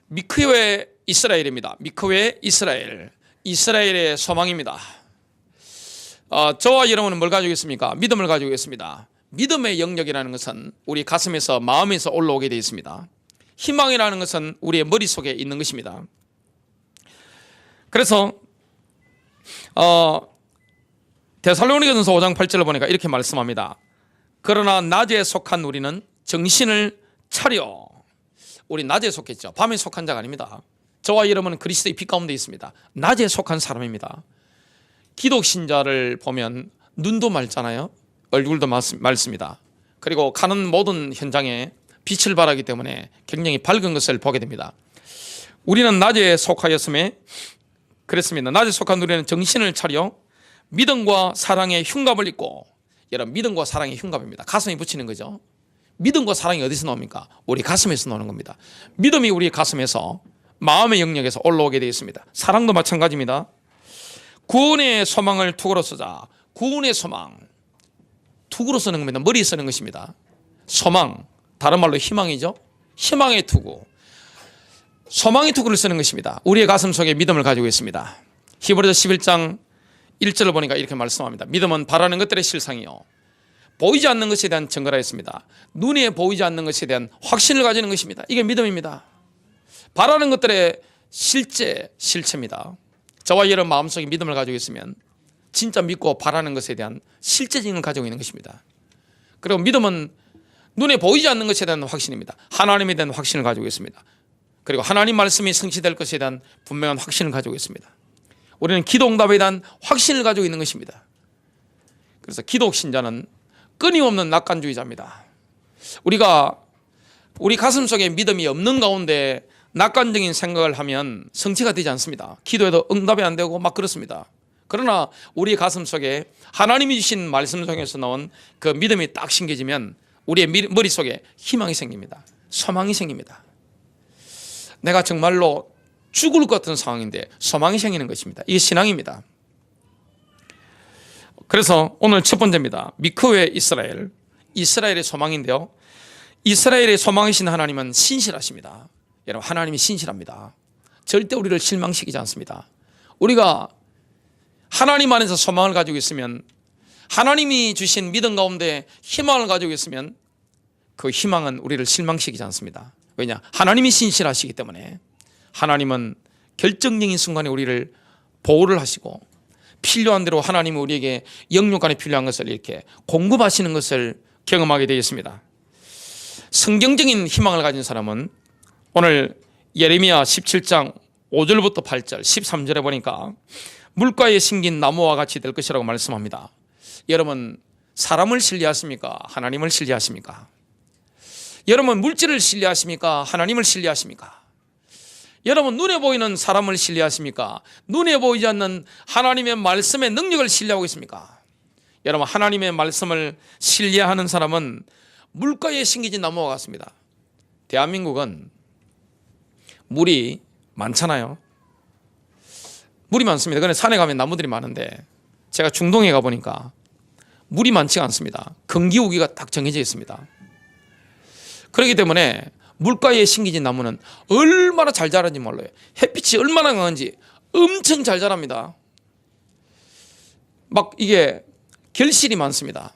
미크웨 이스라엘입니다. 미크웨 이스라엘. 이스라엘의 소망입니다. 저와 여러분은 뭘 가지고 있습니까? 믿음을 가지고 있습니다. 믿음의 영역이라는 것은 우리 가슴에서 마음에서 올라오게 되어 있습니다. 희망이라는 것은 우리의 머릿속에 있는 것입니다. 그래서 데살로니가전서 5장 8절을 보니까 이렇게 말씀합니다. 그러나 낮에 속한 우리는 정신을 차려. 우리 낮에 속했죠. 밤에 속한 자가 아닙니다. 저와 여러분은 그리스도의 빛 가운데 있습니다. 낮에 속한 사람입니다. 기독신자를 보면 눈도 맑잖아요. 얼굴도 맑습니다. 그리고 가는 모든 현장에 빛을 발하기 때문에 굉장히 밝은 것을 보게 됩니다. 우리는 낮에 속하였음에 그랬습니다. 낮에 속한 우리는 정신을 차려 믿음과 사랑의 흉갑을 입고, 여러분 믿음과 사랑의 흉갑입니다. 가슴에 붙이는 거죠. 믿음과 사랑이 어디서 나옵니까? 우리 가슴에서 나오는 겁니다. 믿음이 우리 가슴에서 마음의 영역에서 올라오게 되어 있습니다. 사랑도 마찬가지입니다. 구원의 소망을 투구로 쓰자. 구원의 소망, 투구로 쓰는 겁니다. 머리에 쓰는 것입니다. 소망, 다른 말로 희망이죠. 희망의 투구, 소망의 투구를 쓰는 것입니다. 우리의 가슴 속에 믿음을 가지고 있습니다. 히브리서 11장 1절을 보니까 이렇게 말씀합니다. 믿음은 바라는 것들의 실상이요 보이지 않는 것에 대한 증거라 했습니다. 눈에 보이지 않는 것에 대한 확신을 가지는 것입니다. 이게 믿음입니다. 바라는 것들의 실체입니다. 저와 여러분 마음속에 믿음을 가지고 있으면 진짜 믿고 바라는 것에 대한 실제적인 걸 가지고 있는 것입니다. 그리고 믿음은 눈에 보이지 않는 것에 대한 확신입니다. 하나님에 대한 확신을 가지고 있습니다. 그리고 하나님 말씀이 성취될 것에 대한 분명한 확신을 가지고 있습니다. 우리는 기도응답에 대한 확신을 가지고 있는 것입니다. 그래서 기독신자는 끊임없는 낙관주의자입니다. 우리가 우리 가슴 속에 믿음이 없는 가운데 낙관적인 생각을 하면 성취가 되지 않습니다. 기도해도 응답이 안 되고 막 그렇습니다. 그러나 우리 가슴 속에 하나님이 주신 말씀 속에서 나온 그 믿음이 딱 심겨지면 우리의 머릿속에 희망이 생깁니다. 소망이 생깁니다. 내가 정말로 죽을 것 같은 상황인데 소망이 생기는 것입니다. 이게 신앙입니다. 그래서 오늘 첫 번째입니다. 미크웨 이스라엘, 이스라엘의 소망인데요, 이스라엘의 소망이신 하나님은 신실하십니다. 여러분, 하나님이 신실합니다. 절대 우리를 실망시키지 않습니다. 우리가 하나님 안에서 소망을 가지고 있으면, 하나님이 주신 믿음 가운데 희망을 가지고 있으면 그 희망은 우리를 실망시키지 않습니다. 왜냐? 하나님이 신실하시기 때문에. 하나님은 결정적인 순간에 우리를 보호를 하시고 필요한 대로 하나님이 우리에게 영육간에 필요한 것을 이렇게 공급하시는 것을 경험하게 되었습니다. 성경적인 희망을 가진 사람은 오늘 예레미야 17장 5절부터 8절 13절에 보니까 물가에 심긴 나무와 같이 될 것이라고 말씀합니다. 여러분, 사람을 신뢰하십니까? 하나님을 신뢰하십니까? 여러분, 물질을 신뢰하십니까? 하나님을 신뢰하십니까? 여러분, 눈에 보이는 사람을 신뢰하십니까? 눈에 보이지 않는 하나님의 말씀의 능력을 신뢰하고 있습니까? 여러분, 하나님의 말씀을 신뢰하는 사람은 물가에 심겨진 나무와 같습니다. 대한민국은 물이 많잖아요. 물이 많습니다. 그런데 산에 가면 나무들이 많은데 제가 중동에 가보니까 물이 많지가 않습니다. 건기우기가 딱 정해져 있습니다. 그렇기 때문에 물가에 심겨진 나무는 얼마나 잘 자라는지 몰라요. 햇빛이 얼마나 강한지 엄청 잘 자랍니다. 막 이게 결실이 많습니다.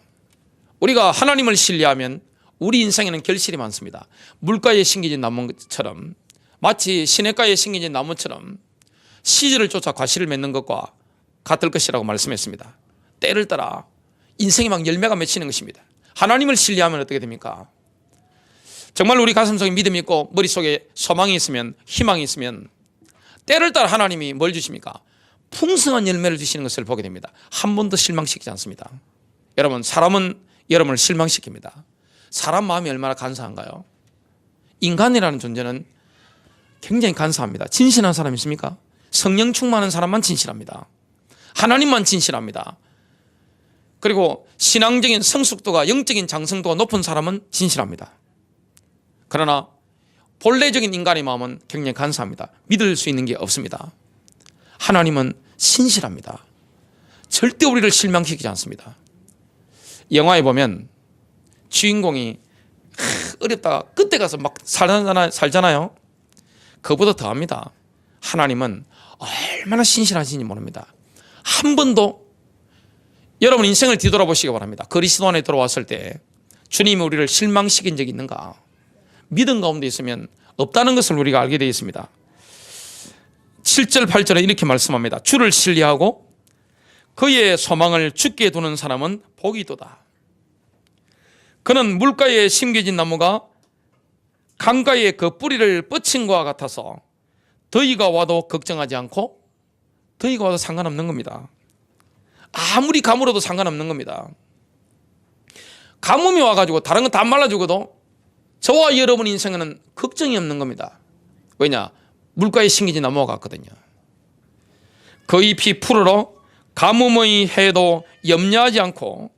우리가 하나님을 신뢰하면 우리 인생에는 결실이 많습니다. 물가에 심겨진 나무처럼, 마치 시냇가에 심겨진 나무처럼 시절을 쫓아 과실을 맺는 것과 같을 것이라고 말씀했습니다. 때를 따라 인생이 막 열매가 맺히는 것입니다. 하나님을 신뢰하면 어떻게 됩니까? 정말 우리 가슴속에 믿음이 있고 머릿속에 소망이 있으면, 희망이 있으면 때를 따라 하나님이 뭘 주십니까? 풍성한 열매를 주시는 것을 보게 됩니다. 한 번도 실망시키지 않습니다. 여러분, 사람은 여러분을 실망시킵니다. 사람 마음이 얼마나 간사한가요? 인간이라는 존재는 굉장히 간사합니다. 진실한 사람 있습니까? 성령 충만한 사람만 진실합니다. 하나님만 진실합니다. 그리고 신앙적인 성숙도가, 영적인 장성도가 높은 사람은 진실합니다. 그러나 본래적인 인간의 마음은 굉장히 간사합니다. 믿을 수 있는 게 없습니다. 하나님은 신실합니다. 절대 우리를 실망시키지 않습니다. 영화에 보면 주인공이 어렵다가 끝에 가서 막 살잖아요. 그보다 더합니다. 하나님은 얼마나 신실하신지 모릅니다. 한 번도 여러분 인생을 뒤돌아보시기 바랍니다. 그리스도 안에 들어왔을 때 주님이 우리를 실망시킨 적이 있는가? 믿음 가운데 있으면 없다는 것을 우리가 알게 되어 있습니다. 7절 8절에 이렇게 말씀합니다. 주를 신뢰하고 그의 소망을 주께 두는 사람은 복이 있도다. 그는 물가에 심겨진 나무가 강가에 그 뿌리를 뻗친 것과 같아서 더위가 와도 걱정하지 않고 더위가 와도 상관없는 겁니다. 아무리 가물어도 상관없는 겁니다. 가뭄이 와가지고 다른 건 다 말라 죽어도 저와 여러분 인생에는 걱정이 없는 겁니다. 왜냐? 물가에 심겨진 나무와 같거든요. 그 잎이 푸르러 가뭄의 해도 염려하지 않고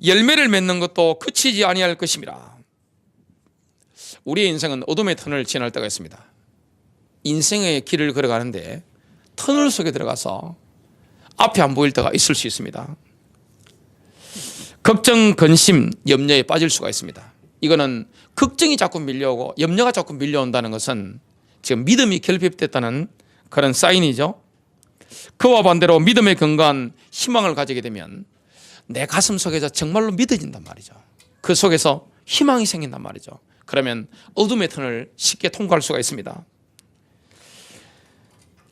열매를 맺는 것도 그치지 아니할 것입니다. 우리의 인생은 어둠의 터널을 지날 때가 있습니다. 인생의 길을 걸어가는데 터널 속에 들어가서 앞이 안 보일 때가 있을 수 있습니다. 걱정, 근심, 염려에 빠질 수가 있습니다. 이거는 걱정이 자꾸 밀려오고 염려가 자꾸 밀려온다는 것은 지금 믿음이 결핍됐다는 그런 사인이죠. 그와 반대로 믿음의 근거한 희망을 가지게 되면 내 가슴 속에서 정말로 믿어진단 말이죠. 그 속에서 희망이 생긴단 말이죠. 그러면 어둠의 터널을 쉽게 통과할 수가 있습니다.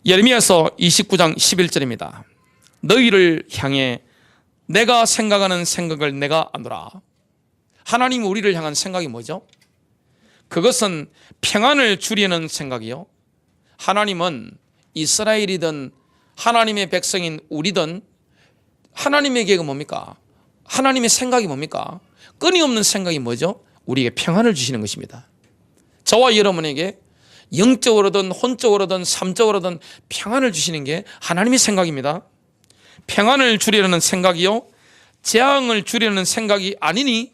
예레미야서 29장 11절입니다. 너희를 향해 내가 생각하는 생각을 내가 아노라. 하나님 우리를 향한 생각이 뭐죠? 그것은 평안을 주려는 생각이요. 하나님은 이스라엘이든 하나님의 백성인 우리든 하나님의 계획은 뭡니까? 하나님의 생각이 뭡니까? 끊임없는 생각이 뭐죠? 우리에게 평안을 주시는 것입니다. 저와 여러분에게 영적으로든 혼적으로든 삶적으로든 평안을 주시는 게 하나님의 생각입니다. 평안을 주려는 생각이요, 재앙을 주려는 생각이 아니니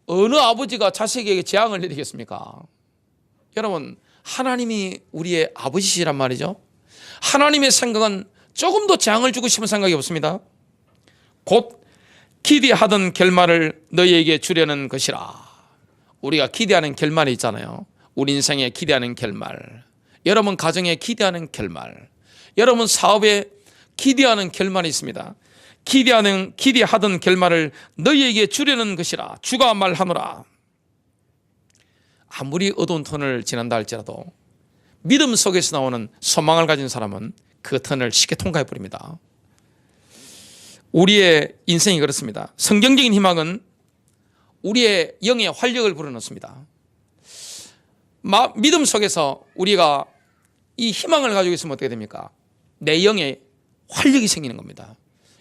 어느 아버지가 자식에게 재앙을 내리겠습니까? 여러분, 하나님이 우리의 아버지시란 말이죠. 하나님의 생각은 조금도 재앙을 주고 싶은 생각이 없습니다. 곧 기대하던 결말을 너희에게 주려는 것이라. 우리가 기대하는 결말이 있잖아요. 우리 인생에 기대하는 결말, 여러분 가정에 기대하는 결말, 여러분 사업에 기대하는 결말이 있습니다. 기대하던 결말을 너희에게 주려는 것이라. 주가 말하노라. 아무리 어두운 터널을 지난다 할지라도 믿음 속에서 나오는 소망을 가진 사람은 그 터널을 쉽게 통과해 버립니다. 우리의 인생이 그렇습니다. 성경적인 희망은 우리의 영의 활력을 불어넣습니다. 믿음 속에서 우리가 이 희망을 가지고 있으면 어떻게 됩니까? 내 영의 활력이 생기는 겁니다.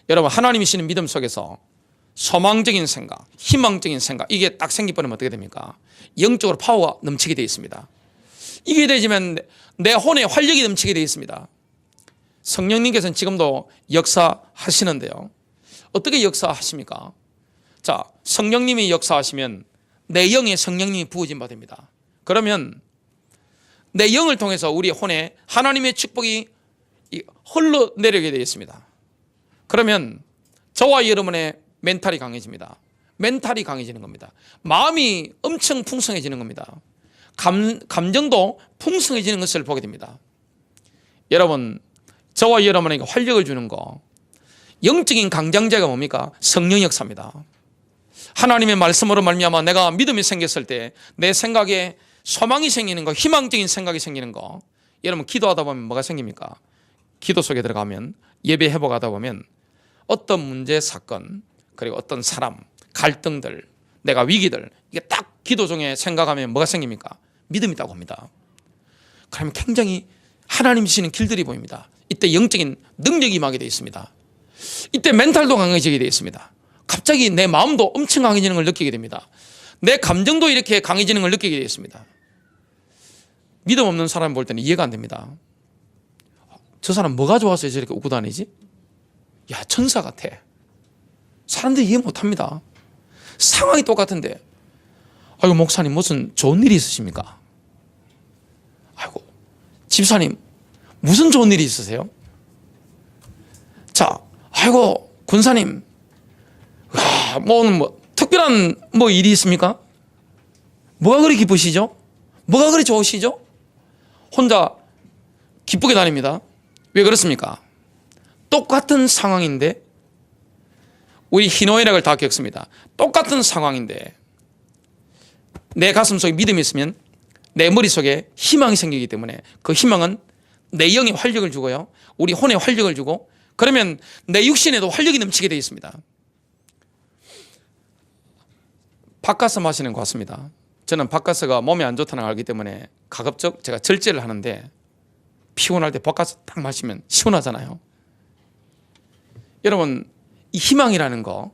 여러분, 하나님이 주시는 믿음 속에서 소망적인 생각, 희망적인 생각, 이게 딱 생기버리면 어떻게 됩니까? 영적으로 파워가 넘치게 되어 있습니다. 이게 되지만 내 혼에 활력이 넘치게 되어 있습니다. 성령님께서는 지금도 역사하시는데요. 어떻게 역사하십니까? 자, 성령님이 역사하시면 내 영에 성령님이 부어진 바 됩니다. 그러면 내 영을 통해서 우리 혼에 하나님의 축복이 흘러내리게 되어 있습니다. 그러면 저와 여러분의 멘탈이 강해집니다. 멘탈이 강해지는 겁니다. 마음이 엄청 풍성해지는 겁니다. 감정도 풍성해지는 것을 보게 됩니다. 여러분, 저와 여러분에게 활력을 주는 거, 영적인 강장제가 뭡니까? 성령 역사입니다. 하나님의 말씀으로 말미암아 내가 믿음이 생겼을 때 내 생각에 소망이 생기는 거, 희망적인 생각이 생기는 거, 여러분 기도하다 보면 뭐가 생깁니까? 기도 속에 들어가면, 예배 회복하다 보면 어떤 문제, 사건, 그리고 어떤 사람, 갈등들, 내가 위기들, 이게 딱 기도 중에 생각하면 뭐가 생깁니까? 믿음이 있다고 합니다. 그러면 굉장히 하나님 주시는 길들이 보입니다. 이때 영적인 능력이 임하게 되어 있습니다. 이때 멘탈도 강해지게 되어 있습니다. 갑자기 내 마음도 엄청 강해지는 걸 느끼게 됩니다. 내 감정도 이렇게 강해지는 걸 느끼게 되어 있습니다. 믿음 없는 사람 볼 때는 이해가 안 됩니다. 저 사람 뭐가 좋아서 저렇게 웃고 다니지? 야, 천사 같아. 사람들이 이해 못합니다. 상황이 똑같은데, 아이고 목사님 무슨 좋은 일이 있으십니까? 아이고 집사님 무슨 좋은 일이 있으세요? 자, 아이고 군사님, 오늘 특별한 일이 있습니까? 뭐가 그리 기쁘시죠? 뭐가 그리 좋으시죠? 혼자 기쁘게 다닙니다. 왜 그렇습니까? 똑같은 상황인데, 우리 희노애락을 다 겪습니다. 똑같은 상황인데 내 가슴 속에 믿음이 있으면 내 머릿속에 희망이 생기기 때문에 그 희망은 내 영에 활력을 주고요, 우리 혼에 활력을 주고, 그러면 내 육신에도 활력이 넘치게 되어 있습니다. 바카스 마시는 것 같습니다. 저는 바카스가 몸에 안 좋다는 걸 알기 때문에 가급적 제가 절제를 하는데, 피곤할 때 바카스 딱 마시면 시원하잖아요. 여러분, 이 희망이라는 거,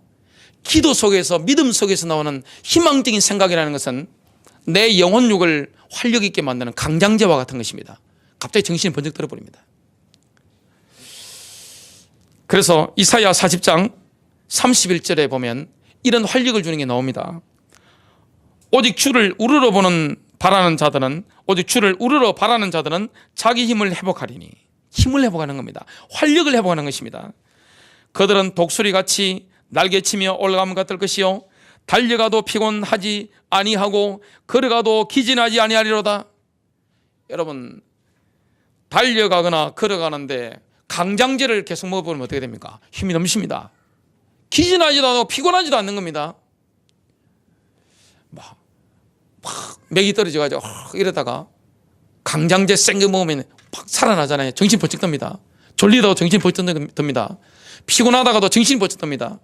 기도 속에서, 믿음 속에서 나오는 희망적인 생각이라는 것은 내 영혼육을 활력 있게 만드는 강장제와 같은 것입니다. 갑자기 정신이 번쩍 들어버립니다. 그래서 이사야 40장 31절에 보면 이런 활력을 주는 게 나옵니다. 오직 주를 우러러 바라는 자들은, 오직 주를 우러러 바라는 자들은 자기 힘을 회복하리니. 힘을 회복하는 겁니다. 활력을 회복하는 것입니다. 그들은 독수리같이 날개치며 올라가면 같을 것이요, 달려가도 피곤하지 아니하고 걸어가도 기진하지 아니하리로다. 여러분, 달려가거나 걸어가는데 강장제를 계속 먹어보면 어떻게 됩니까? 힘이 넘칩니다. 기진하지도 않고 피곤하지도 않는 겁니다. 막 맥이 떨어져가지고 이러다가 강장제 생거 먹으면 팍 살아나잖아요. 정신 번쩍 듭니다. 졸리다고 정신 번쩍 듭니다. 피곤하다가도 정신이 번쩍 듭니다.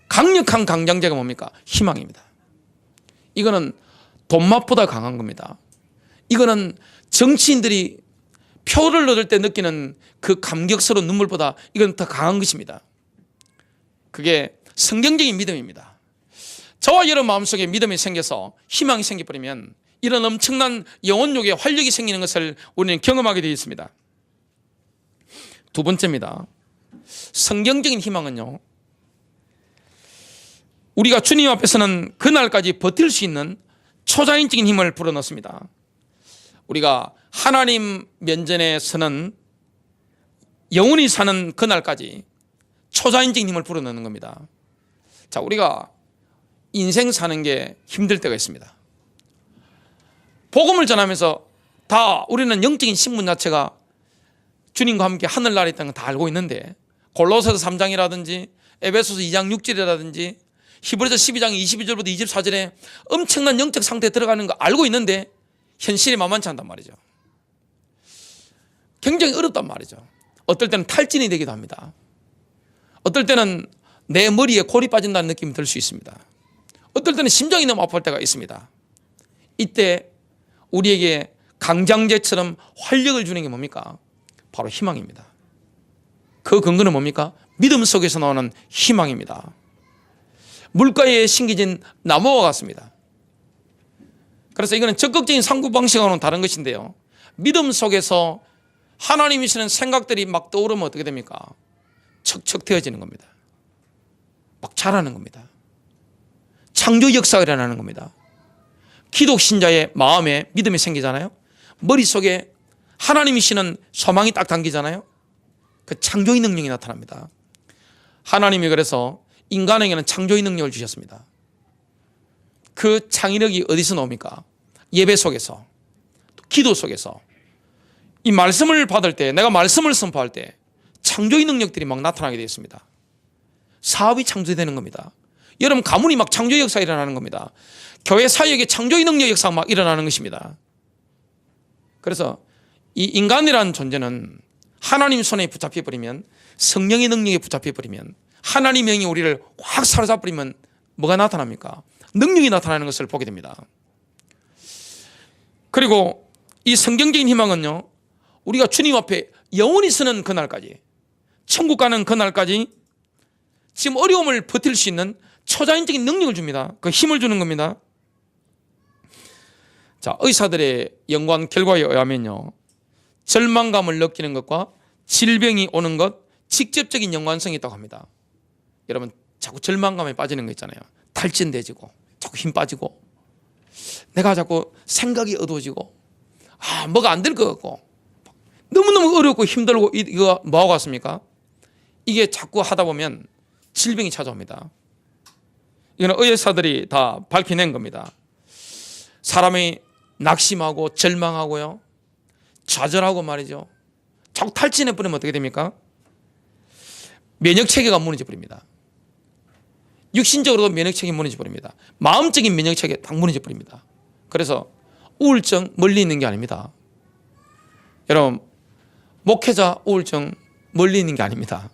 강력한 강장제가 뭡니까? 희망입니다. 이거는 돈맛보다 강한 겁니다. 이거는 정치인들이 표를 얻을 때 느끼는 그 감격스러운 눈물보다 이건 더 강한 것입니다. 그게 성경적인 믿음입니다. 저와 여러분 마음속에 믿음이 생겨서 희망이 생겨버리면 이런 엄청난 영혼욕의 활력이 생기는 것을 우리는 경험하게 되어 있습니다. 두 번째입니다. 성경적인 희망은요, 우리가 주님 앞에서는 그날까지 버틸 수 있는 초자연적인 힘을 불어넣습니다. 우리가 하나님 면전에 서는, 영원히 사는 그날까지 초자연적인 힘을 불어넣는 겁니다. 자, 우리가 인생 사는 게 힘들 때가 있습니다. 복음을 전하면서 다 우리는 영적인 신분 자체가 주님과 함께 하늘나라에 있다는 걸 다 알고 있는데, 골로새서 3장이라든지 에베소서 2장 6절이라든지 히브리서 12장 22절부터 24절에 엄청난 영적 상태에 들어가는 거 알고 있는데 현실이 만만치 않단 말이죠. 굉장히 어렵단 말이죠. 어떨 때는 탈진이 되기도 합니다. 어떨 때는 내 머리에 골이 빠진다는 느낌이 들 수 있습니다. 어떨 때는 심장이 너무 아플 때가 있습니다. 이때 우리에게 강장제처럼 활력을 주는 게 뭡니까? 바로 희망입니다. 그 근거는 뭡니까? 믿음 속에서 나오는 희망입니다. 물가에 심겨진 나무와 같습니다. 그래서 이거는 적극적인 상구 방식하고는 다른 것인데요, 믿음 속에서 하나님이 주시는 생각들이 막 떠오르면 어떻게 됩니까? 척척 되어지는 겁니다. 막 자라는 겁니다. 창조 역사가 일어나는 겁니다. 기독 신자의 마음에 믿음이 생기잖아요. 머릿속에 하나님이 주시는 소망이 딱 담기잖아요. 그 창조의 능력이 나타납니다. 하나님이 그래서 인간에게는 창조의 능력을 주셨습니다. 그 창의력이 어디서 나옵니까? 예배 속에서, 기도 속에서. 이 말씀을 받을 때, 내가 말씀을 선포할 때 창조의 능력들이 막 나타나게 되어 있습니다. 사업이 창조되는 겁니다. 여러분, 가문이 막 창조의 역사가 일어나는 겁니다. 교회 사역에 창조의 능력 역사가 막 일어나는 것입니다. 그래서 이 인간이라는 존재는 하나님 손에 붙잡혀버리면, 성령의 능력에 붙잡혀버리면, 하나님의 영이 우리를 확 사로잡아버리면 뭐가 나타납니까? 능력이 나타나는 것을 보게 됩니다. 그리고 이 성경적인 희망은요, 우리가 주님 앞에 영원히 서는 그날까지, 천국 가는 그날까지 지금 어려움을 버틸 수 있는 초자연적인 능력을 줍니다. 그 힘을 주는 겁니다. 자, 의사들의 연구한 결과에 의하면요, 절망감을 느끼는 것과 질병이 오는 것 직접적인 연관성이 있다고 합니다. 여러분, 자꾸 절망감에 빠지는 거 있잖아요. 탈진돼지고 자꾸 힘 빠지고, 내가 자꾸 생각이 어두워지고, 뭐가 안 될 것 같고, 너무너무 어렵고 힘들고, 이거 뭐하고 같습니까? 이게 자꾸 하다 보면 질병이 찾아옵니다. 이거는 의사들이 다 밝혀낸 겁니다. 사람이 낙심하고 절망하고요, 좌절하고 말이죠. 자꾸 탈진해 버리면 어떻게 됩니까? 면역체계가 무너져 버립니다. 육신적으로도 면역체계가 무너져 버립니다. 마음적인 면역체계가 딱 무너져 버립니다. 그래서 우울증 멀리 있는 게 아닙니다. 여러분, 목회자 우울증 멀리 있는 게 아닙니다.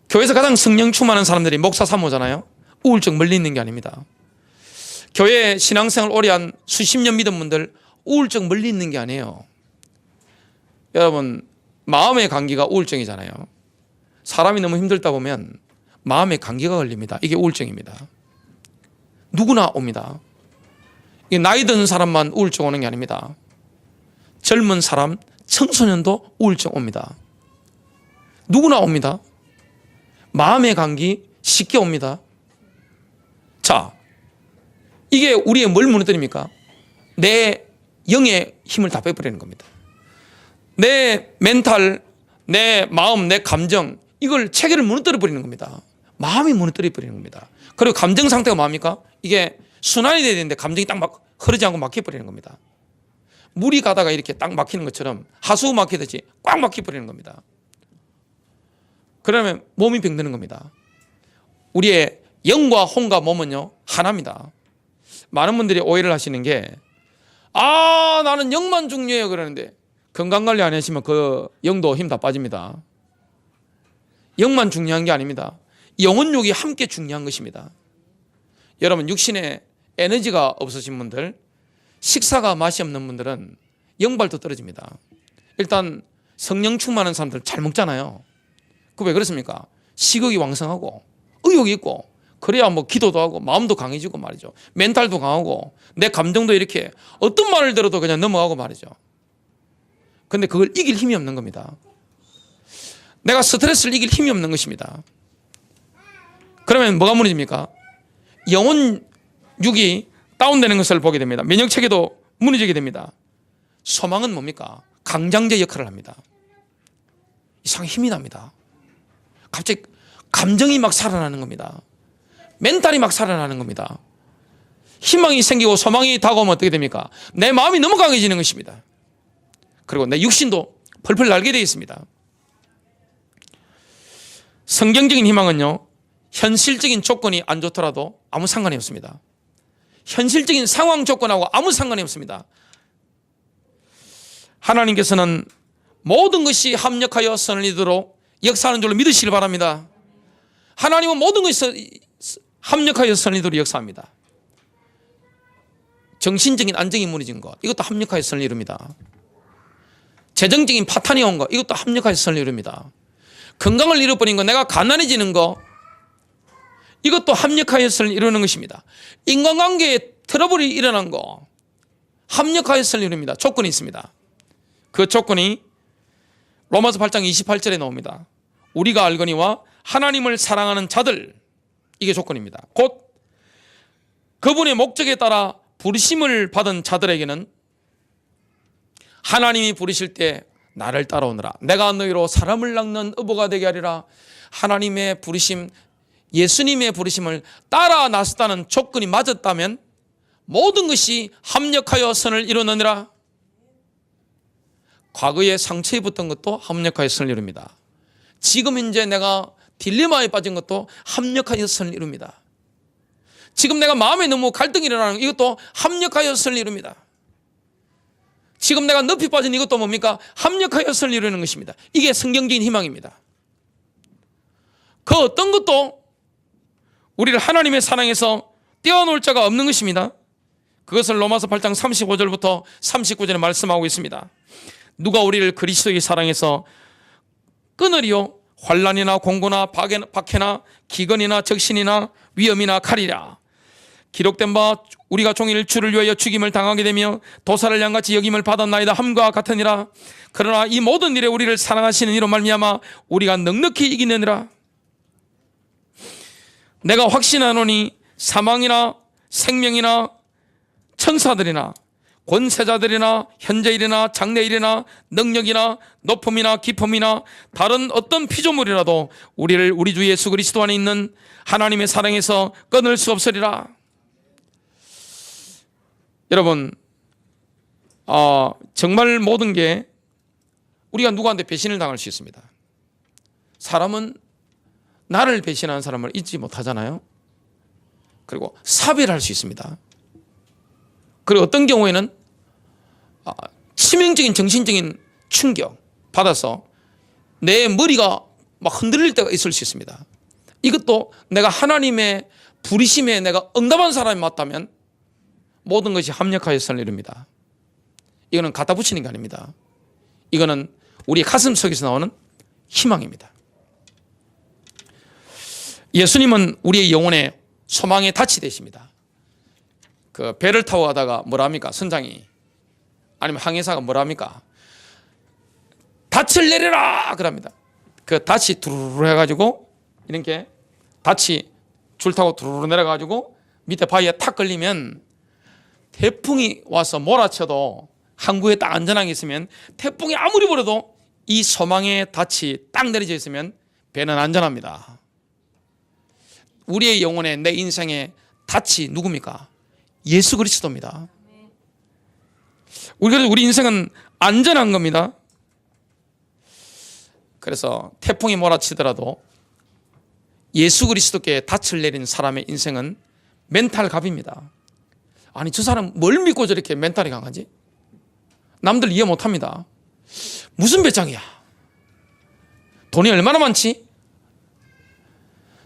교회에서 가장 성령 충만한 사람들이 목사 사모잖아요. 우울증 멀리 있는 게 아닙니다. 교회 신앙생활 오래 한 수십 년 믿은 분들 우울증 멀리 있는 게 아니에요. 여러분, 마음의 감기가 우울증이잖아요. 사람이 너무 힘들다 보면 마음의 감기가 걸립니다. 이게 우울증입니다. 누구나 옵니다. 이게 나이 든 사람만 우울증 오는 게 아닙니다. 젊은 사람, 청소년도 우울증 옵니다. 누구나 옵니다. 마음의 감기 쉽게 옵니다. 자, 이게 우리의 뭘 무너뜨립니까? 내 영의 힘을 다 빼버리는 겁니다. 내 멘탈, 내 마음, 내 감정, 이걸 체계를 무너뜨려 버리는 겁니다. 마음이 무너뜨려 버리는 겁니다. 그리고 감정 상태가 뭡니까? 이게 순환이 돼야 되는데 감정이 딱 막 흐르지 않고 막혀버리는 겁니다. 물이 가다가 이렇게 딱 막히는 것처럼 하수 막히듯이 꽉 막혀버리는 겁니다. 그러면 몸이 병드는 겁니다. 우리의 영과 혼과 몸은요 하나입니다. 많은 분들이 오해를 하시는 게 나는 영만 중요해요 그러는데 건강관리 안 하시면 그 영도 힘 다 빠집니다. 영만 중요한 게 아닙니다. 영혼육이 함께 중요한 것입니다. 여러분, 육신에 에너지가 없으신 분들, 식사가 맛이 없는 분들은 영발도 떨어집니다. 일단 성령 충만한 사람들 잘 먹잖아요. 그 왜 그렇습니까? 식욕이 왕성하고 의욕이 있고 그래야 뭐 기도도 하고 마음도 강해지고 말이죠. 멘탈도 강하고 내 감정도 이렇게 어떤 말을 들어도 그냥 넘어가고 말이죠. 근데 그걸 이길 힘이 없는 겁니다. 내가 스트레스를 이길 힘이 없는 것입니다. 그러면 뭐가 무너집니까? 영혼육이 다운되는 것을 보게 됩니다. 면역체계도 무너지게 됩니다. 소망은 뭡니까? 강장제 역할을 합니다. 이상하게 힘이 납니다. 갑자기 감정이 막 살아나는 겁니다. 멘탈이 막 살아나는 겁니다. 희망이 생기고 소망이 다가오면 어떻게 됩니까? 내 마음이 너무 강해지는 것입니다. 그리고 내 육신도 펄펄 날게 되어 있습니다. 성경적인 희망은요, 현실적인 조건이 안 좋더라도 아무 상관이 없습니다. 현실적인 상황 조건하고 아무 상관이 없습니다. 하나님께서는 모든 것이 합력하여 선을 이루도록 역사하는 줄로 믿으시길 바랍니다. 하나님은 모든 것이 합력하여 선을 이루도록 역사합니다. 정신적인 안정이 무너진 것, 이것도 합력하여 선을 이룹니다. 재정적인 파탄이 온 것, 이것도 합력하여 선을 이룹니다. 건강을 잃어버린 것, 내가 가난해지는 것, 이것도 합력하여 선을 이루는 것입니다. 인간관계에 트러블이 일어난 거, 합력하여 선을 이룹니다. 조건이 있습니다. 그 조건이 로마서 8장 28절에 나옵니다. 우리가 알거니와 하나님을 사랑하는 자들, 이게 조건입니다. 곧 그분의 목적에 따라 부르심을 받은 자들에게는 하나님이 부르실 때 나를 따라오느라 내가 너희로 사람을 낚는 어부가 되게 하리라. 하나님의 부르심, 예수님의 부르심을 따라 나섰다는 조건이 맞았다면 모든 것이 합력하여 선을 이루느니라. 과거에 상처에 붙던 것도 합력하여 선을 이룹니다. 지금 이제 내가 딜레마에 빠진 것도 합력하여 선을 이룹니다. 지금 내가 마음에 너무 갈등이 일어나는 이것도 합력하여 선을 이룹니다. 지금 내가 늪이 빠진 이것도 뭡니까? 합력하여 선을 이루는 것입니다. 이게 성경적인 희망입니다. 그 어떤 것도 우리를 하나님의 사랑에서 떼어놓을 자가 없는 것입니다. 그것을 로마서 8장 35절부터 39절에 말씀하고 있습니다. 누가 우리를 그리스도의 사랑에서 끊으리요? 환난이나 공고나 박해나 기근이나 적신이나 위험이나 칼이라. 기록된 바 우리가 종일 주를 위하여 죽임을 당하게 되며 도사를 양같이 여김을 받았나이다 함과 같으니라. 그러나 이 모든 일에 우리를 사랑하시는 이로 말미암아 우리가 넉넉히 이기느니라. 내가 확신하노니 사망이나 생명이나 천사들이나 권세자들이나 현재일이나 장래일이나 능력이나 높음이나 깊음이나 다른 어떤 피조물이라도 우리를 우리 주 예수 그리스도 안에 있는 하나님의 사랑에서 끊을 수 없으리라. 여러분, 정말 모든 게 우리가 누구한테 배신을 당할 수 있습니다. 사람은 나를 배신하는 사람을 잊지 못하잖아요. 그리고 사별할 수 있습니다. 그리고 어떤 경우에는 치명적인 정신적인 충격 받아서 내 머리가 막 흔들릴 때가 있을 수 있습니다. 이것도 내가 하나님의 부르심에 내가 응답한 사람이 맞다면 모든 것이 합력하여 선을 이룹니다. 이거는 갖다 붙이는 게 아닙니다. 이거는 우리 가슴 속에서 나오는 희망입니다. 예수님은 우리의 영혼의 소망의 닻이 되십니다. 그 배를 타고 가다가 뭐라 합니까? 선장이 아니면 항해사가 뭐라 합니까? 닻을 내려라 그럽니다. 그 닻이 두루루 해가지고 이렇게 닻이 줄 타고 두루루 내려가지고 밑에 바위에 탁 걸리면 태풍이 와서 몰아쳐도 항구에 딱 안전하게 있으면 태풍이 아무리 불어도 이 소망의 닻이 딱 내려져 있으면 배는 안전합니다. 우리의 영혼에 내 인생의 닻이 누굽니까? 예수 그리스도입니다. 우리 인생은 안전한 겁니다. 그래서 태풍이 몰아치더라도 예수 그리스도께 닻을 내린 사람의 인생은 멘탈 갑입니다. 아니 저 사람 뭘 믿고 저렇게 멘탈이 강하지? 남들 이해 못합니다. 무슨 배짱이야? 돈이 얼마나 많지?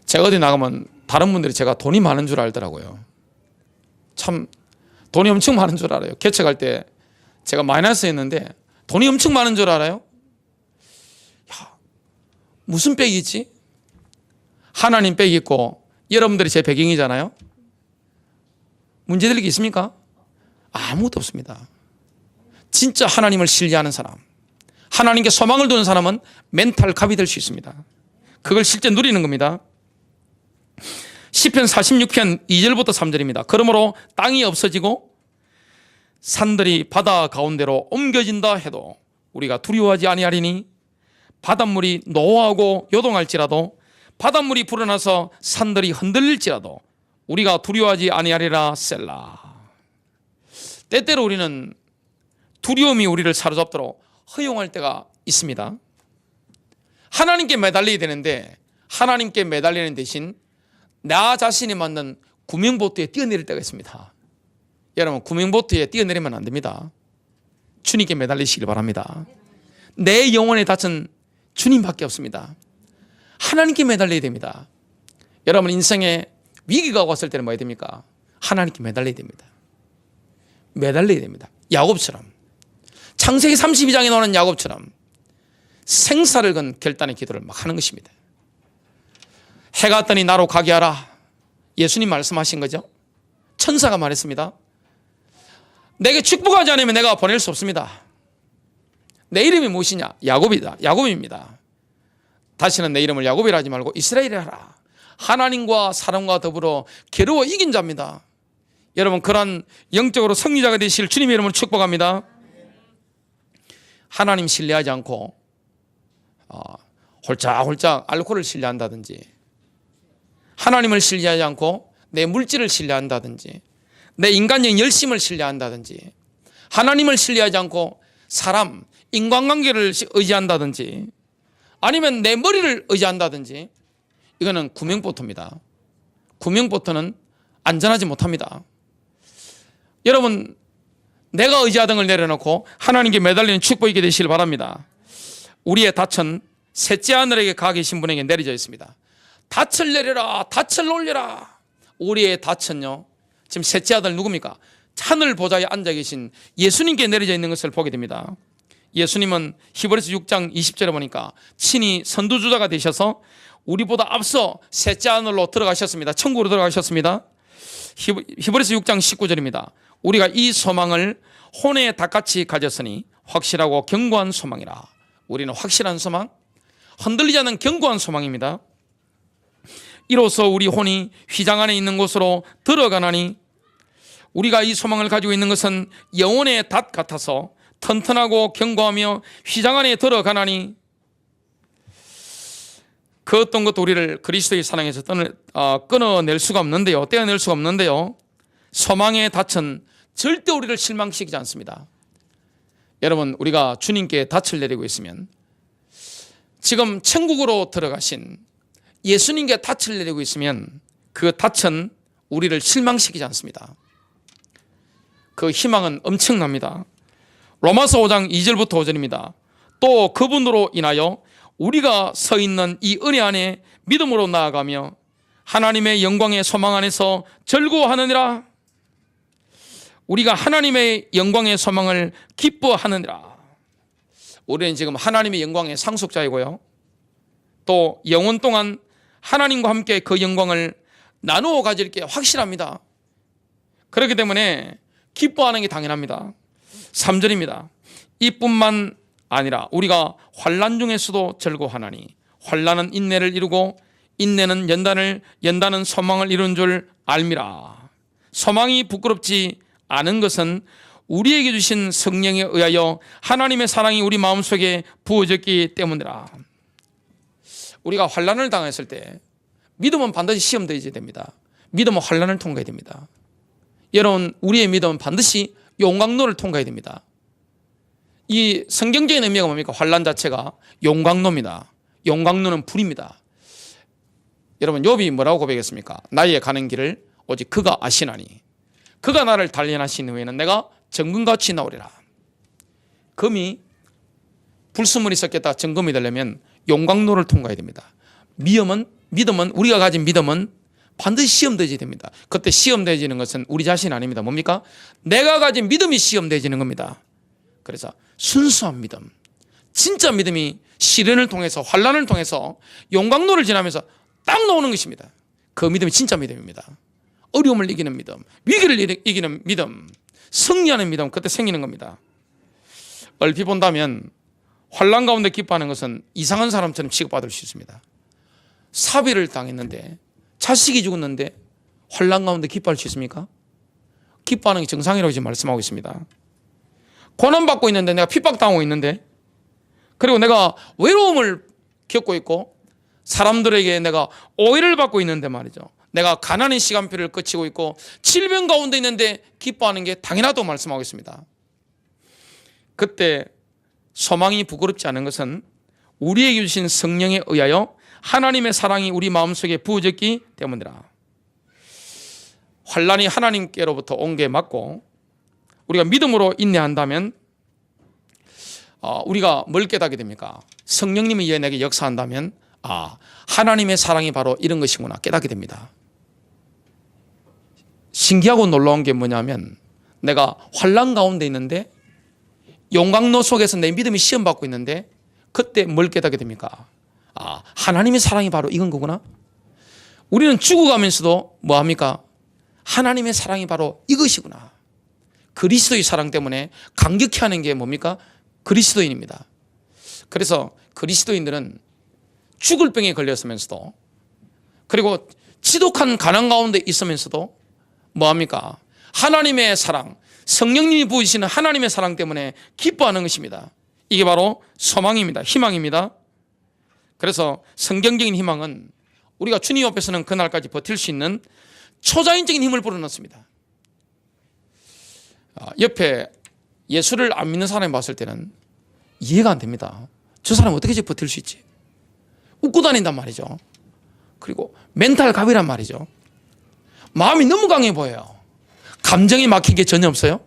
제가 어디 나가면 다른 분들이 제가 돈이 많은 줄 알더라고요. 참 돈이 엄청 많은 줄 알아요. 개척할 때 제가 마이너스였는데 돈이 엄청 많은 줄 알아요? 야, 무슨 백이 있지? 하나님 백이 있고 여러분들이 제 배경이잖아요. 문제될 게 있습니까? 아무것도 없습니다. 진짜 하나님을 신뢰하는 사람, 하나님께 소망을 두는 사람은 멘탈 갑이 될 수 있습니다. 그걸 실제 누리는 겁니다. 시편 46편 2절부터 3절입니다. 그러므로 땅이 없어지고 산들이 바다 가운데로 옮겨진다 해도 우리가 두려워하지 아니하리니 바닷물이 노하고 요동할지라도 바닷물이 불어나서 산들이 흔들릴지라도 우리가 두려워하지 아니하리라 셀라. 때때로 우리는 두려움이 우리를 사로잡도록 허용할 때가 있습니다. 하나님께 매달려야 되는데 하나님께 매달리는 대신 나 자신이 만든 구명보트에 뛰어내릴 때가 있습니다. 여러분 구명보트에 뛰어내리면 안 됩니다. 주님께 매달리시길 바랍니다. 내 영혼의 닻은 주님밖에 없습니다. 하나님께 매달려야 됩니다. 여러분 인생에 위기가 왔을 때는 뭐 해야 됩니까? 하나님께 매달려야 됩니다. 매달려야 됩니다. 야곱처럼 창세기 32장에 나오는 야곱처럼 생사를 건 결단의 기도를 막 하는 것입니다. 해가 뜨니 나로 가게 하라. 예수님 말씀하신 거죠. 천사가 말했습니다. 내게 축복하지 않으면 내가 보낼 수 없습니다. 내 이름이 무엇이냐? 야곱이다. 야곱입니다. 다시는 내 이름을 야곱이라 하지 말고 이스라엘이라 하라. 하나님과 사람과 더불어 괴로워 이긴 자입니다. 여러분 그런 영적으로 승리자가 되실 주님의 이름으로 축복합니다. 하나님 신뢰하지 않고 홀짝홀짝 알코올을 신뢰한다든지 하나님을 신뢰하지 않고 내 물질을 신뢰한다든지 내 인간적인 열심을 신뢰한다든지 하나님을 신뢰하지 않고 사람, 인간관계를 의지한다든지 아니면 내 머리를 의지한다든지 이거는 구명보트입니다. 구명보트는 안전하지 못합니다. 여러분 내가 의지하던 걸 내려놓고 하나님께 매달리는 축복이 있게 되시길 바랍니다. 우리의 닻은 셋째 하늘에게 가 계신 분에게 내려져 있습니다. 닻을 내려라, 닻을 올려라. 우리의 닻은요 지금 셋째 아들 누굽니까? 하늘 보좌에 앉아 계신 예수님께 내려져 있는 것을 보게 됩니다. 예수님은 히브리서 6장 20절에 보니까 친히 선두주자가 되셔서 우리보다 앞서 셋째 하늘로 들어가셨습니다. 천국으로 들어가셨습니다. 히브리서 6장 19절입니다. 우리가 이 소망을 혼의 닭같이 가졌으니 확실하고 견고한 소망이라. 우리는 확실한 소망, 흔들리지 않는 견고한 소망입니다. 이로써 우리 혼이 휘장 안에 있는 곳으로 들어가나니 우리가 이 소망을 가지고 있는 것은 영혼의 닷 같아서 튼튼하고 견고하며 휘장 안에 들어가나니 그 어떤 것도 우리를 그리스도의 사랑에서 끊어낼 수가 없는데요. 떼어낼 수가 없는데요. 소망의 닻은 절대 우리를 실망시키지 않습니다. 여러분, 우리가 주님께 닻을 내리고 있으면 지금 천국으로 들어가신 예수님께 닻을 내리고 있으면 그 닻은 우리를 실망시키지 않습니다. 그 희망은 엄청납니다. 로마서 5장 2절부터 5절입니다. 또 그분으로 인하여 우리가 서 있는 이 은혜 안에 믿음으로 나아가며 하나님의 영광의 소망 안에서 즐거워하느니라. 우리가 하나님의 영광의 소망을 기뻐하느니라. 우리는 지금 하나님의 영광의 상속자이고요, 또 영원 동안 하나님과 함께 그 영광을 나누어 가질 게 확실합니다. 그렇기 때문에 기뻐하는 게 당연합니다. 3절입니다. 이뿐만 아니라 우리가 환난 중에서도 즐거워하나니 환난은 인내를 이루고 인내는 연단은 소망을 이룬 줄 알미라. 소망이 부끄럽지 않은 것은 우리에게 주신 성령에 의하여 하나님의 사랑이 우리 마음속에 부어졌기 때문이라. 우리가 환난을 당했을 때 믿음은 반드시 시험되어야 됩니다. 믿음은 환난을 통과해야 됩니다. 여러분, 우리의 믿음은 반드시 용광로를 통과해야 됩니다. 이 성경적인 의미가 뭡니까? 환난 자체가 용광로입니다. 용광로는 불입니다. 여러분, 욥이 뭐라고 고백했습니까? 나의 가는 길을 오직 그가 아시나니 그가 나를 단련하신 후에는 내가 정금같이 나오리라. 금이 불순물이 섞였다 정금이 되려면 용광로를 통과해야 됩니다. 믿음은 우리가 가진 믿음은 반드시 시험되어야 됩니다. 그때 시험되어지는 것은 우리 자신 아닙니다. 뭡니까? 내가 가진 믿음이 시험되어지는 겁니다. 그래서 순수한 믿음, 진짜 믿음이 시련을 통해서, 환난을 통해서 용광로를 지나면서 딱 나오는 것입니다. 그 믿음이 진짜 믿음입니다. 어려움을 이기는 믿음, 위기를 이기는 믿음, 승리하는 믿음, 그때 생기는 겁니다. 얼핏 본다면 환난 가운데 기뻐하는 것은 이상한 사람처럼 취급받을 수 있습니다. 사비를 당했는데, 자식이 죽었는데 환난 가운데 기뻐할 수 있습니까? 기뻐하는 게 정상이라고 지금 말씀하고 있습니다. 고난받고 있는데, 내가 핍박당하고 있는데, 그리고 내가 외로움을 겪고 있고 사람들에게 내가 오해를 받고 있는데 말이죠, 내가 가난의 시간표를 거치고 있고 질병 가운데 있는데 기뻐하는 게 당연하다고 말씀하고 있습니다. 그때 소망이 부끄럽지 않은 것은 우리에게 주신 성령에 의하여 하나님의 사랑이 우리 마음속에 부어졌기 때문이라. 환난이 하나님께로부터 온 게 맞고 우리가 믿음으로 인내한다면 우리가 뭘 깨닫게 됩니까? 성령님이 이제 내게 역사한다면 하나님의 사랑이 바로 이런 것이구나 깨닫게 됩니다. 신기하고 놀라운 게 뭐냐면, 내가 환난 가운데 있는데 용광로 속에서 내 믿음이 시험받고 있는데 그때 뭘 깨닫게 됩니까? 하나님의 사랑이 바로 이건 거구나. 우리는 죽어가면서도 뭐합니까? 하나님의 사랑이 바로 이것이구나. 그리스도의 사랑 때문에 감격해 하는 게 뭡니까? 그리스도인입니다. 그래서 그리스도인들은 죽을 병에 걸렸으면서도, 그리고 지독한 가난 가운데 있으면서도 뭐합니까? 하나님의 사랑, 성령님이 부으시는 하나님의 사랑 때문에 기뻐하는 것입니다. 이게 바로 소망입니다. 희망입니다. 그래서 성경적인 희망은 우리가 주님 앞에서는 그날까지 버틸 수 있는 초자연적인 힘을 불어넣습니다. 옆에 예수를 안 믿는 사람이 봤을 때는 이해가 안 됩니다. 저 사람 어떻게 버틸 수 있지? 웃고 다닌단 말이죠. 그리고 멘탈 갑이란 말이죠. 마음이 너무 강해 보여요. 감정이 막힌 게 전혀 없어요.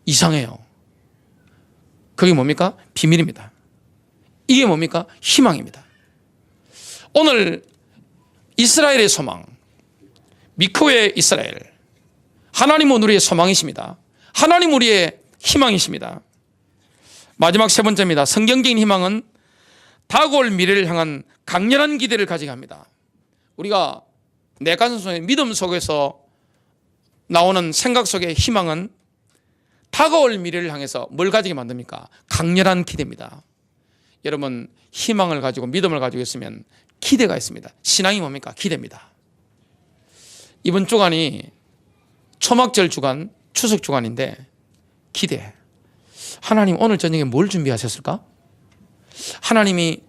이상해요. 그게 뭡니까? 비밀입니다. 이게 뭡니까? 희망입니다. 오늘 이스라엘의 소망, 미코의 이스라엘, 하나님은 우리의 소망이십니다. 하나님 우리의 희망이십니다. 마지막 세 번째입니다. 성경적인 희망은 다가올 미래를 향한 강렬한 기대를 가지게 합니다. 우리가 내 가슴 속에 믿음 속에서 나오는 생각 속의 희망은 다가올 미래를 향해서 뭘 가지게 만듭니까? 강렬한 기대입니다. 여러분, 희망을 가지고 믿음을 가지고 있으면 기대가 있습니다. 신앙이 뭡니까? 기대입니다. 이번 주간이 초막절 주간, 추석 주간인데 기대. 하나님 오늘 저녁에 뭘 준비하셨을까? 하나님이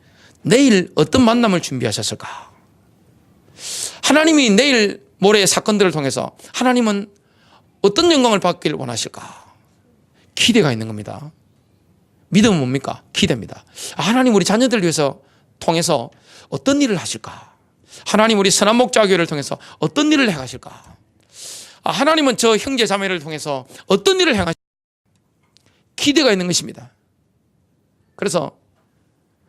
내일 어떤 만남을 준비하셨을까? 하나님이 내일 모레의 사건들을 통해서 하나님은 어떤 영광을 받기를 원하실까? 기대가 있는 겁니다. 믿음은 뭡니까? 기대입니다. 하나님 우리 자녀들 위해서 통해서 어떤 일을 하실까? 하나님 우리 선한 목자교회를 통해서 어떤 일을 행하실까? 하나님은 저 형제 자매를 통해서 어떤 일을 행하실까? 기대가 있는 것입니다. 그래서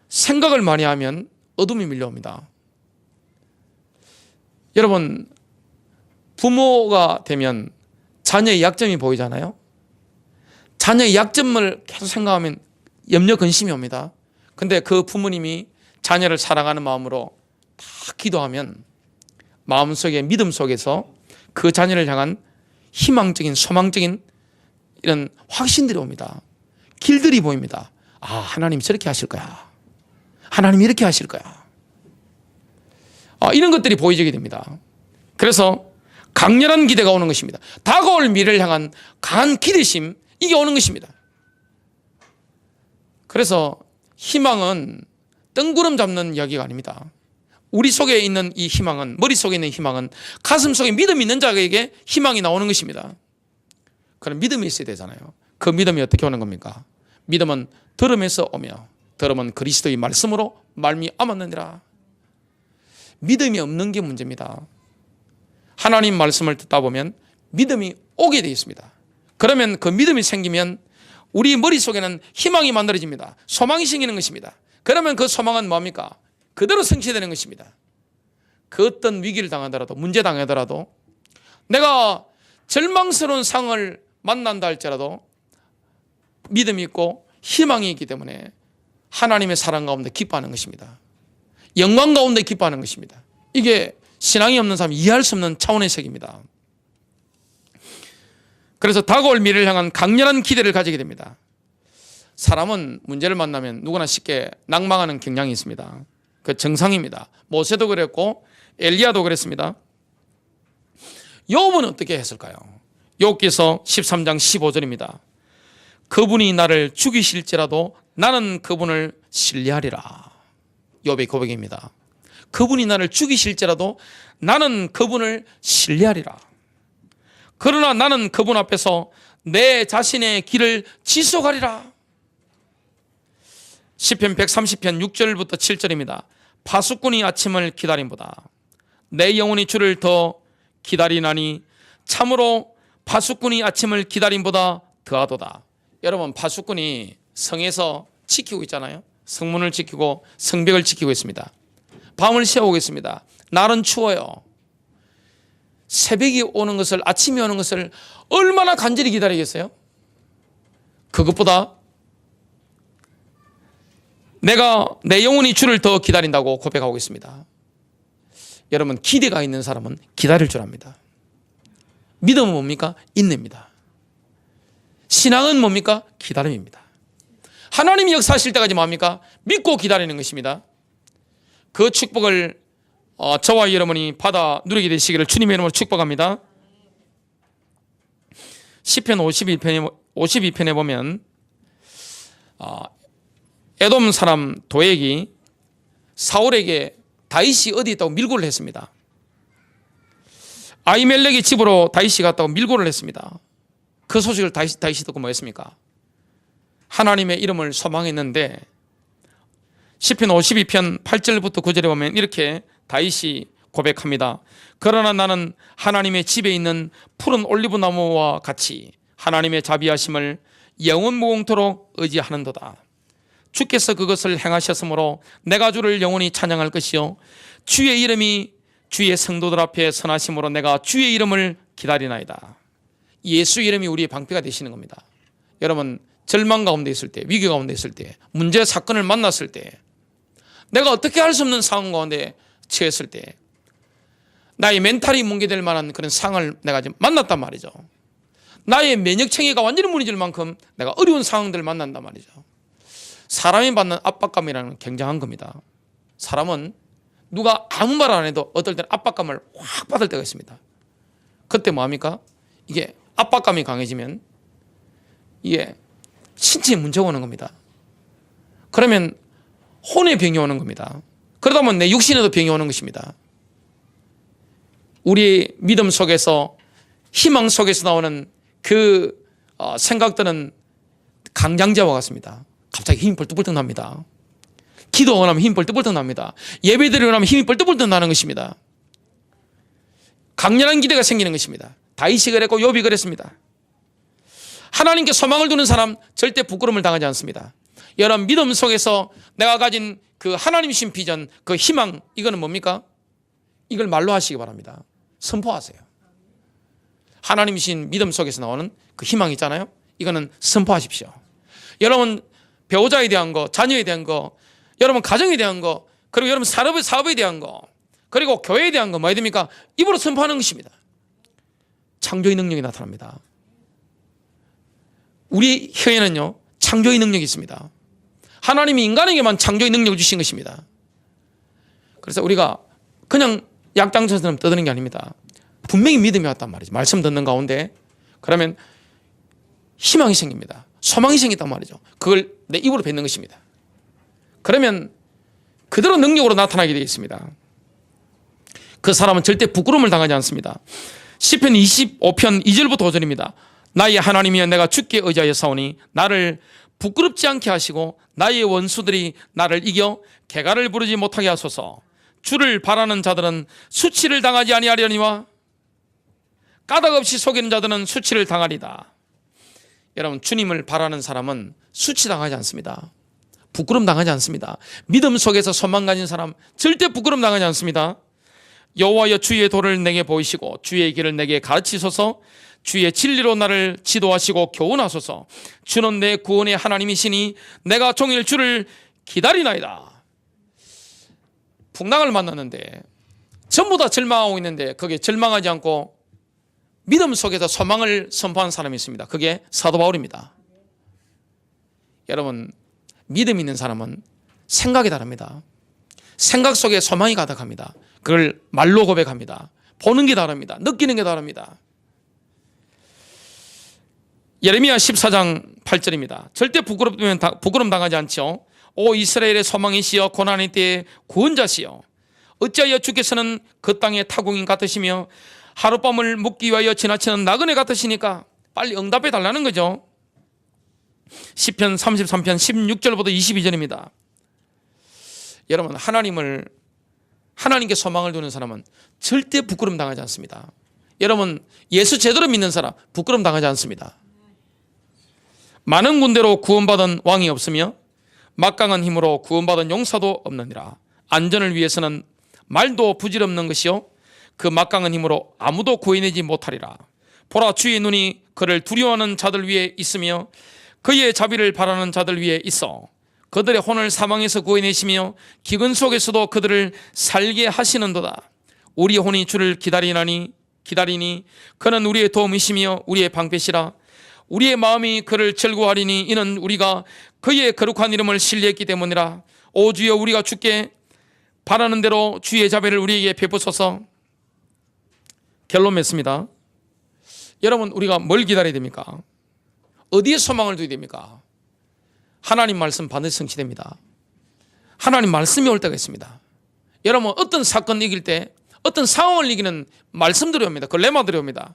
생각을 많이 하면 어둠이 밀려옵니다. 여러분, 부모가 되면 자녀의 약점이 보이잖아요. 자녀의 약점을 계속 생각하면 염려 근심이 옵니다. 근데 그 부모님이 자녀를 사랑하는 마음으로 다 기도하면 마음속에 믿음 속에서 그 자녀를 향한 희망적인 소망적인 이런 확신들이 옵니다. 길들이 보입니다. 하나님 저렇게 하실 거야. 하나님 이렇게 하실 거야. 이런 것들이 보이게 됩니다. 그래서 강렬한 기대가 오는 것입니다. 다가올 미래를 향한 강한 기대심, 이게 오는 것입니다. 그래서 희망은 뜬구름 잡는 이야기가 아닙니다. 우리 속에 있는 이 희망은, 머릿속에 있는 희망은 가슴 속에 믿음이 있는 자에게 희망이 나오는 것입니다. 그럼 믿음이 있어야 되잖아요. 그 믿음이 어떻게 오는 겁니까? 믿음은 들음에서 오며 들음은 그리스도의 말씀으로 말미암았느니라. 믿음이 없는 게 문제입니다. 하나님 말씀을 듣다 보면 믿음이 오게 되어 있습니다. 그러면 그 믿음이 생기면 우리 머릿속에는 희망이 만들어집니다. 소망이 생기는 것입니다. 그러면 그 소망은 뭡니까? 그대로 성취되는 것입니다. 그 어떤 위기를 당하더라도, 문제 당하더라도, 내가 절망스러운 상황을 만난다 할지라도 믿음이 있고 희망이 있기 때문에 하나님의 사랑 가운데 기뻐하는 것입니다. 영광 가운데 기뻐하는 것입니다. 이게 신앙이 없는 사람이 이해할 수 없는 차원의 세계입니다. 그래서 다가올 미래를 향한 강렬한 기대를 가지게 됩니다. 사람은 문제를 만나면 누구나 쉽게 낭망하는 경향이 있습니다. 그 정상입니다. 모세도 그랬고 엘리야도 그랬습니다. 욥은 어떻게 했을까요? 욥기서 13장 15절입니다. 그분이 나를 죽이실지라도 나는 그분을 신뢰하리라. 욥의 고백입니다. 그분이 나를 죽이실지라도 나는 그분을 신뢰하리라. 그러나 나는 그분 앞에서 내 자신의 길을 지속하리라. 시편 130편 6절부터 7절입니다. 파수꾼이 아침을 기다림보다 내 영혼이 주를 더 기다리나니 참으로 파수꾼이 아침을 기다림보다 더하도다. 여러분, 파수꾼이 성에서 지키고 있잖아요. 성문을 지키고 성벽을 지키고 있습니다. 밤을 새우고 있습니다. 날은 추워요. 새벽이 오는 것을, 아침이 오는 것을 얼마나 간절히 기다리겠어요? 그것보다 내가 내 영혼이 주를 더 기다린다고 고백하고 있습니다. 여러분, 기대가 있는 사람은 기다릴 줄 압니다. 믿음은 뭡니까? 인내입니다. 신앙은 뭡니까? 기다림입니다. 하나님이 역사하실 때까지 뭡니까? 믿고 기다리는 것입니다. 그 축복을 저와 여러분이 받아 누리게 되시기를 주님의 이름으로 축복합니다. 시편 52편에 보면 에돔 사람 도액이 사울에게 다윗이 어디 있다고 밀고를 했습니다. 아히멜렉의 집으로 다윗이 갔다고 밀고를 했습니다. 그 소식을 다윗이 듣고 뭐 했습니까? 하나님의 이름을 소망했는데 시편 52편 8절부터 9절에 보면 이렇게 다윗이 고백합니다. 그러나 나는 하나님의 집에 있는 푸른 올리브 나무와 같이 하나님의 자비하심을 영원 무궁토록 의지하는도다. 주께서 그것을 행하셨으므로 내가 주를 영원히 찬양할 것이요 주의 이름이 주의 성도들 앞에 선하심으로 내가 주의 이름을 기다리나이다. 예수 이름이 우리의 방패가 되시는 겁니다. 여러분, 절망 가운데 있을 때, 위기 가운데 있을 때, 문제 사건을 만났을 때, 내가 어떻게 할 수 없는 상황 가운데 처했을 때, 나의 멘탈이 뭉개될 만한 그런 상황을 내가 지금 만났단 말이죠. 나의 면역체계가 완전히 무너질 만큼 내가 어려운 상황들을 만난단 말이죠. 사람이 받는 압박감이라는 건 굉장한 겁니다. 사람은 누가 아무 말 안 해도 어떨 때는 압박감을 확 받을 때가 있습니다. 그때 뭐합니까? 이게 압박감이 강해지면 이게 신체에 문제가 오는 겁니다. 그러면 혼에 병이 오는 겁니다. 그러다 보면 내 육신에도 병이 오는 것입니다. 우리의 믿음 속에서, 희망 속에서 나오는 그 생각들은 강장제와 같습니다. 갑자기 힘이 벌떡벌떡 납니다. 기도하고 나면 힘이 벌떡벌떡 납니다. 예배드리고 나면 힘이 벌떡벌떡 나는 것입니다. 강렬한 기대가 생기는 것입니다. 다윗이 그랬고 욥이 그랬습니다. 하나님께 소망을 두는 사람 절대 부끄러움을 당하지 않습니다. 여러분, 믿음 속에서 내가 가진 그 하나님이신 비전, 그 희망, 이거는 뭡니까? 이걸 말로 하시기 바랍니다. 선포하세요. 하나님이신 믿음 속에서 나오는 그 희망 있잖아요. 이거는 선포하십시오. 여러분, 배우자에 대한 거, 자녀에 대한 거, 여러분 가정에 대한 거, 그리고 여러분 사업에 대한 거, 그리고 교회에 대한 거, 뭐 해야 됩니까? 입으로 선포하는 것입니다. 창조의 능력이 나타납니다. 우리 혀에는요, 창조의 능력이 있습니다. 하나님이 인간에게만 창조의 능력을 주신 것입니다. 그래서 우리가 그냥 약장처럼 떠드는 게 아닙니다. 분명히 믿음이 왔단 말이죠. 말씀 듣는 가운데. 그러면 희망이 생깁니다. 소망이 생긴단 말이죠. 그걸 내 입으로 뱉는 것입니다. 그러면 그대로 능력으로 나타나게 되겠습니다. 그 사람은 절대 부끄러움을 당하지 않습니다. 시편 25편 2절부터 5절입니다. 나의 하나님이여, 내가 주께 의지하여 싸우니 나를 부끄럽지 않게 하시고 나의 원수들이 나를 이겨 개가를 부르지 못하게 하소서. 주를 바라는 자들은 수치를 당하지 아니하려니와 까닭 없이 속이는 자들은 수치를 당하리다. 여러분, 주님을 바라는 사람은 수치당하지 않습니다. 부끄럼 당하지 않습니다. 믿음 속에서 소망 가진 사람 절대 부끄럼 당하지 않습니다. 여호와여, 주의 도를 내게 보이시고 주의 길을 내게 가르치소서. 주의 진리로 나를 지도하시고 교훈하소서. 주는 내 구원의 하나님이시니 내가 종일 주를 기다리나이다. 풍랑을 만났는데 전부 다 절망하고 있는데 거기에 절망하지 않고 믿음 속에서 소망을 선포한 사람이 있습니다. 그게 사도 바울입니다. 여러분, 믿음 있는 사람은 생각이 다릅니다. 생각 속에 소망이 가득합니다. 그걸 말로 고백합니다. 보는 게 다릅니다. 느끼는 게 다릅니다. 예레미야 14장 8절입니다. 절대 부끄럼 당하지 않죠. 오 이스라엘의 소망이시여, 고난의 때에 구원자시여, 어찌하여 주께서는 그 땅의 타국인 같으시며 하룻밤을 묵기 위하여 지나치는 나그네 같으시니까. 빨리 응답해 달라는 거죠. 시편 33편 16절부터 22절입니다. 여러분, 하나님께 소망을 두는 사람은 절대 부끄럼 당하지 않습니다. 여러분, 예수 제대로 믿는 사람 부끄럼 당하지 않습니다. 많은 군대로 구원받은 왕이 없으며 막강한 힘으로 구원받은 용사도 없느니라. 안전을 위해서는 말도 부질없는 것이요 그 막강한 힘으로 아무도 구해내지 못하리라. 보라, 주의 눈이 그를 두려워하는 자들 위에 있으며 그의 자비를 바라는 자들 위에 있어 그들의 혼을 사망에서 구해내시며 기근 속에서도 그들을 살게 하시는도다. 우리 혼이 주를 기다리니 그는 우리의 도움이시며 우리의 방패시라. 우리의 마음이 그를 즐거워하리니 이는 우리가 그의 거룩한 이름을 신뢰했기 때문이라. 오 주여, 우리가 주께 바라는 대로 주의 자비를 우리에게 베푸소서. 결론 맺습니다. 여러분, 우리가 뭘 기다려야 됩니까? 어디에 소망을 두어야 됩니까? 하나님 말씀 반드시 성취됩니다. 하나님 말씀이 올 때가 있습니다. 여러분, 어떤 사건 이길 때, 어떤 상황을 이기는 말씀들이 옵니다. 그 레마들이 옵니다.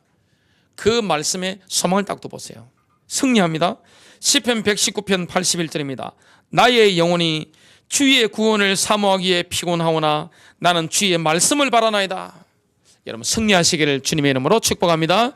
그 말씀에 소망을 딱 둬보세요. 승리합니다. 시편 119편 81절입니다. 나의 영혼이 주의 구원을 사모하기에 피곤하오나 나는 주의 말씀을 바라나이다. 여러분, 승리하시기를 주님의 이름으로 축복합니다.